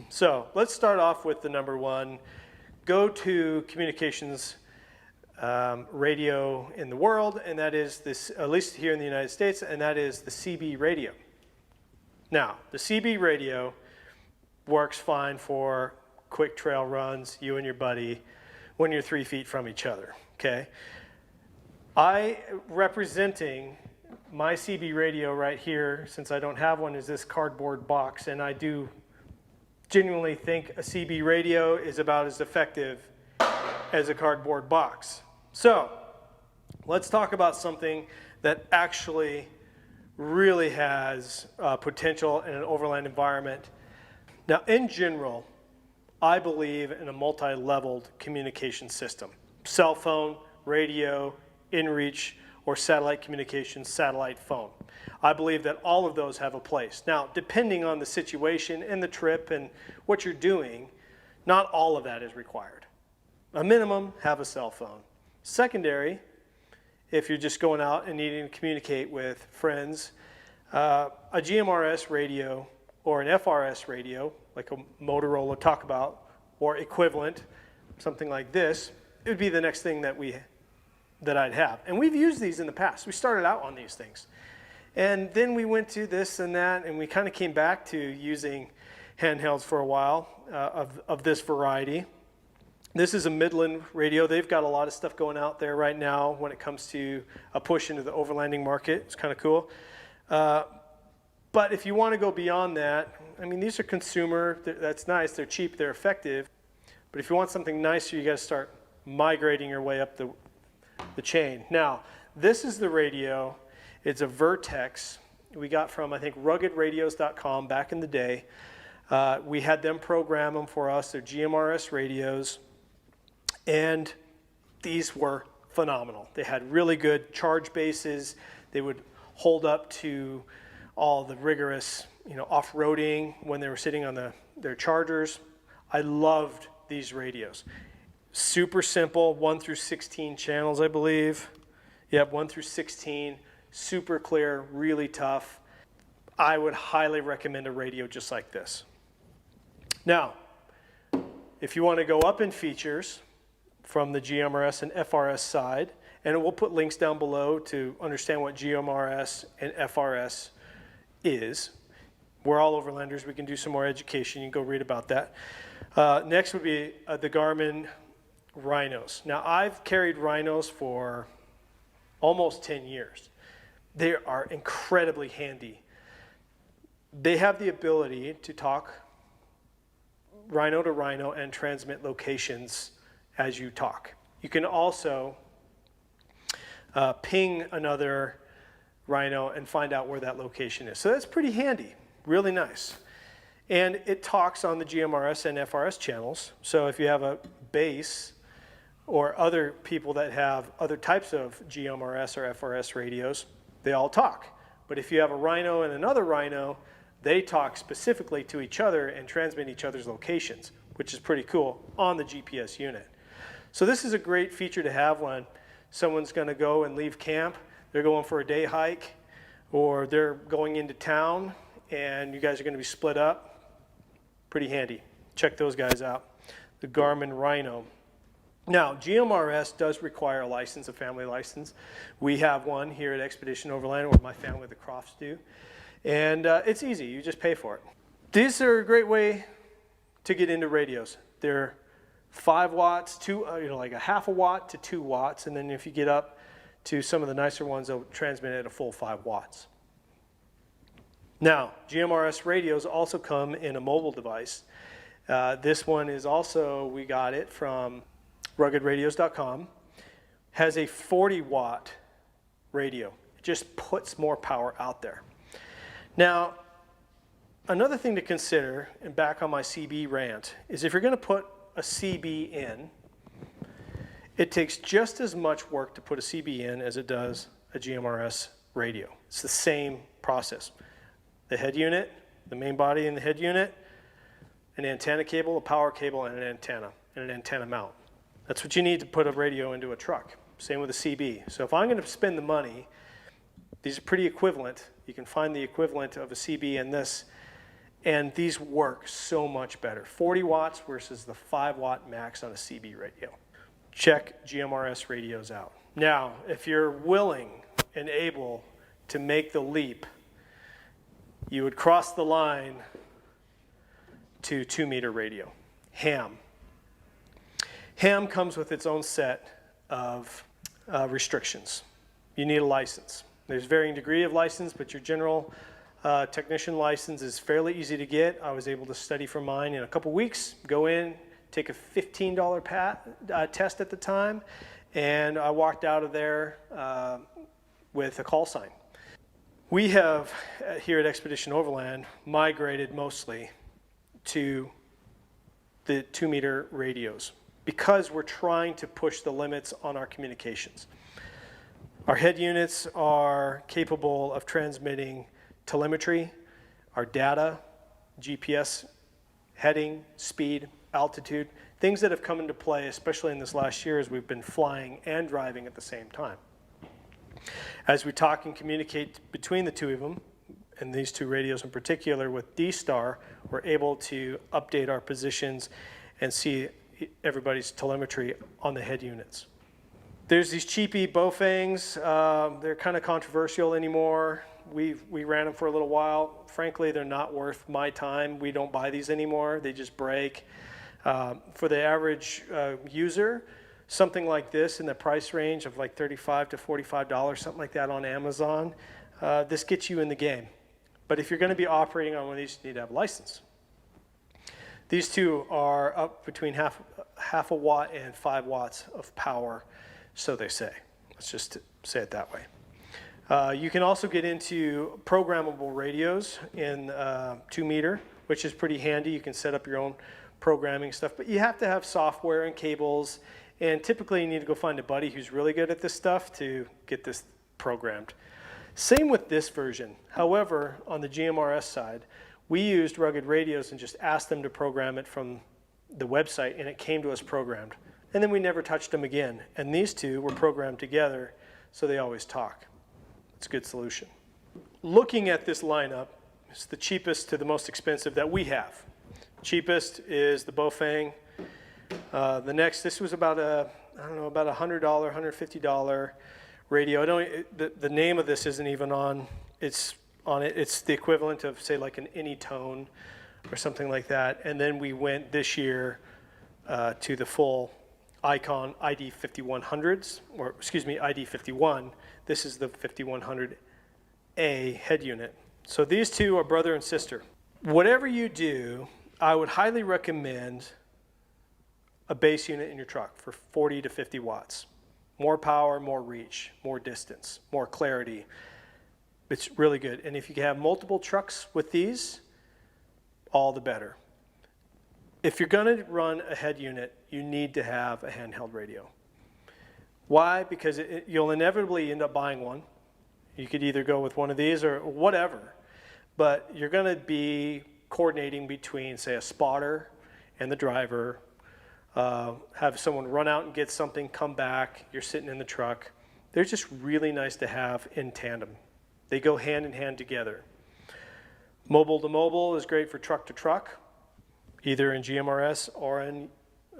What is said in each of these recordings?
So let's start off with the number one go-to communications radio in the world, and that is this, at least here in the United States, and that is the CB radio. Now, the CB radio works fine for quick trail runs, you and your buddy, when you're 3 feet from each other, okay? Representing my CB radio right here, since I don't have one, is this cardboard box, and I do genuinely think a CB radio is about as effective as a cardboard box. So let's talk about something that actually really has potential in an overland environment. Now, in general, I believe in a multi-leveled communication system. Cell phone, radio, inReach, or satellite communication, satellite phone. I believe that all of those have a place. Now, depending on the situation and the trip and what you're doing, not all of that is required. A minimum, have a cell phone. Secondary, if you're just going out and needing to communicate with friends, a GMRS radio or an FRS radio, like a Motorola talk about, or equivalent, something like this, it would be the next thing that I'd have. And we've used these in the past. We started out on these things. And then we went to this and that, and we kind of came back to using handhelds for a while of this variety. This is a Midland radio. They've got a lot of stuff going out there right now when it comes to a push into the overlanding market. It's kind of cool. But if you want to go beyond that, I mean, these are consumer. That's nice. They're cheap. They're effective. But if you want something nicer, you got to start migrating your way up the chain. Now, this is the radio. It's a Vertex. We got from, I think, ruggedradios.com back in the day. We had them program them for us. They're GMRS radios. And these were phenomenal. They had really good charge bases. They would hold up to all the rigorous, off-roading when they were sitting on their chargers. I loved these radios. Super simple, 1 through 16 channels, I believe. Yep, 1 through 16, super clear, really tough. I would highly recommend a radio just like this. Now, if you want to go up in features from the GMRS and FRS side, and we'll put links down below to understand what GMRS and FRS is. We're all overlanders. We can do some more education. You can go read about that. Next would be the Garmin Rhinos. Now, I've carried Rhinos for almost 10 years. They are incredibly handy. They have the ability to talk Rhino to Rhino and transmit locations as you talk. You can also ping another Rhino and find out where that location is. So that's pretty handy, really nice. And it talks on the GMRS and FRS channels. So if you have a base or other people that have other types of GMRS or FRS radios, they all talk. But if you have a Rhino and another Rhino, they talk specifically to each other and transmit each other's locations, which is pretty cool on the GPS unit. So this is a great feature to have when someone's going to go and leave camp. They're going for a day hike, or they're going into town, and you guys are going to be split up. Pretty handy. Check those guys out. The Garmin Rhino. Now, GMRS does require a license, a family license. We have one here at Expedition Overland, or my family, the Crofts, do. And it's easy. You just pay for it. These are a great way to get into radios. They're 5 watts, like a half a watt to 2 watts, and then if you get up to some of the nicer ones, they'll transmit at a full 5 watts. Now, GMRS radios also come in a mobile device. This one is also, we got it from ruggedradios.com, has a 40-watt radio. It just puts more power out there. Now, another thing to consider, and back on my CB rant, is if you're going to put a CB in, it takes just as much work to put a CB in as it does a GMRS radio. It's the same process. The head unit, the main body in the head unit, an antenna cable, a power cable, and an antenna mount. That's what you need to put a radio into a truck. Same with a CB. So if I'm going to spend the money, these are pretty equivalent. You can find the equivalent of a CB in this, And these work so much better. 40 watts versus the 5 watt max on a CB radio. Check GMRS radios out. Now, if you're willing and able to make the leap, you would cross the line to 2-meter radio, ham. Ham comes with its own set of restrictions. You need a license. There's varying degree of license, but your general technician license is fairly easy to get. I was able to study for mine in a couple weeks, go in, take a $15 test at the time, and I walked out of there with a call sign. We have, here at Expedition Overland, migrated mostly to the 2-meter radios because we're trying to push the limits on our communications. Our head units are capable of transmitting telemetry, our data, GPS, heading, speed, altitude, things that have come into play, especially in this last year as we've been flying and driving at the same time. As we talk and communicate between the two of them, and these two radios in particular with D-Star, we're able to update our positions and see everybody's telemetry on the head units. There's these cheapy Baofangs. They're kind of controversial anymore. We ran them for a little while. Frankly, they're not worth my time. We don't buy these anymore. They just break. For the average user, something like this in the price range of like $35 to $45, something like that on Amazon, this gets you in the game. But if you're going to be operating on one of these, you need to have a license. These two are up between half a watt and 5 watts of power, so they say. Let's just say it that way. You can also get into programmable radios in 2-meter, which is pretty handy. You can set up your own programming stuff, but you have to have software and cables, and typically you need to go find a buddy who's really good at this stuff to get this programmed. Same with this version. However, on the GMRS side, we used Rugged Radios and just asked them to program it from the website, and it came to us programmed. And then we never touched them again. And these two were programmed together, so they always talk. It's a good solution. Looking at this lineup, it's the cheapest to the most expensive that we have. Cheapest is the Baofeng. The next, this was about about $100, $150 radio. The name of this isn't even on. It's the equivalent of, say, like an Anytone or something like that. And then we went this year to the full Icon ID5100s, or excuse me, ID51. This is the 5100A head unit. So these two are brother and sister. Whatever you do, I would highly recommend a base unit in your truck for 40 to 50 watts. More power, more reach, more distance, more clarity. It's really good. And if you can have multiple trucks with these, all the better. If you're going to run a head unit, you need to have a handheld radio. Why? Because you'll inevitably end up buying one. You could either go with one of these or whatever, but you're going to be coordinating between, say, a spotter and the driver, have someone run out and get something, come back, you're sitting in the truck. They're just really nice to have in tandem. They go hand in hand together. Mobile to mobile is great for truck to truck, either in GMRS or in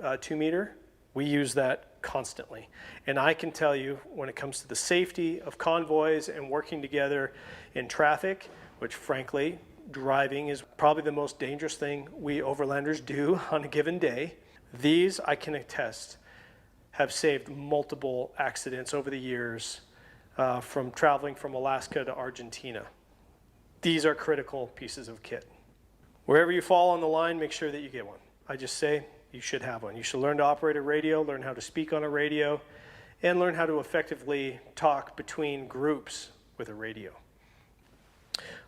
2-meter. We use that constantly. And I can tell you, when it comes to the safety of convoys and working together in traffic, which frankly, driving is probably the most dangerous thing we overlanders do on a given day. These, I can attest, have saved multiple accidents over the years from traveling from Alaska to Argentina. These are critical pieces of kit. Wherever you fall on the line, make sure that you get one. I just say you should have one. You should learn to operate a radio, learn how to speak on a radio, and learn how to effectively talk between groups with a radio.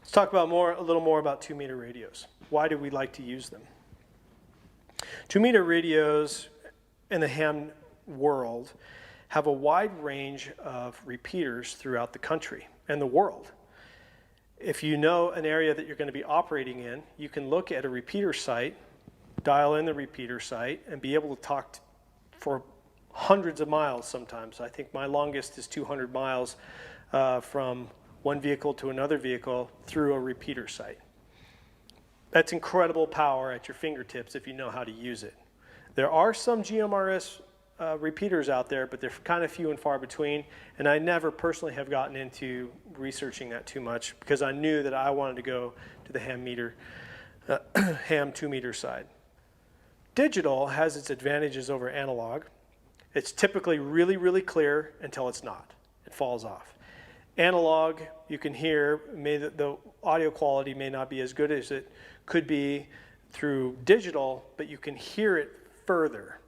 Let's talk about a little more about 2-meter radios. Why do we like to use them? 2-meter radios in the ham world have a wide range of repeaters throughout the country and the world. If you know an area that you're going to be operating in, you can look at a repeater site, dial in the repeater site, and be able to talk for hundreds of miles sometimes. I think my longest is 200 miles from one vehicle to another vehicle through a repeater site. That's incredible power at your fingertips if you know how to use it. There are some GMRS repeaters out there, but they're kind of few and far between, and I never personally have gotten into researching that too much because I knew that I wanted to go to the ham 2 meter side. Digital has its advantages over analog. It's typically really, really clear until it's not. It falls off. Analog, you can hear, the audio quality may not be as good as it could be through digital, but you can hear it further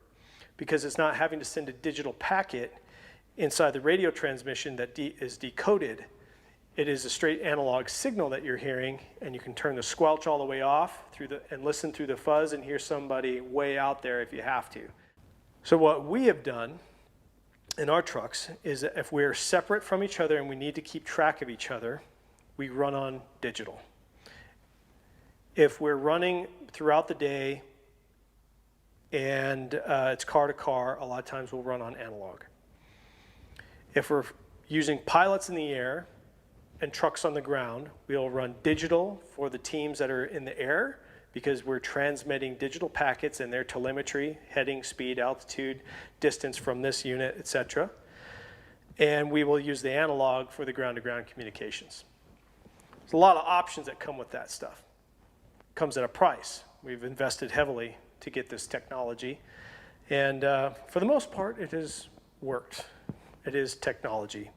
because it's not having to send a digital packet inside the radio transmission that is decoded. It is a straight analog signal that you're hearing, and you can turn the squelch all the way off and listen through the fuzz and hear somebody way out there if you have to. So what we have done in our trucks is that if we're separate from each other and we need to keep track of each other, we run on digital. If we're running throughout the day and it's car to car, a lot of times we'll run on analog. If we're using pilots in the air and trucks on the ground, we'll run digital for the teams that are in the air because we're transmitting digital packets and their telemetry, heading, speed, altitude, distance from this unit, etc. And we will use the analog for the ground-to-ground communications. There's a lot of options that come with that stuff. It comes at a price. We've invested heavily to get this technology, and for the most part, it has worked. It is technology.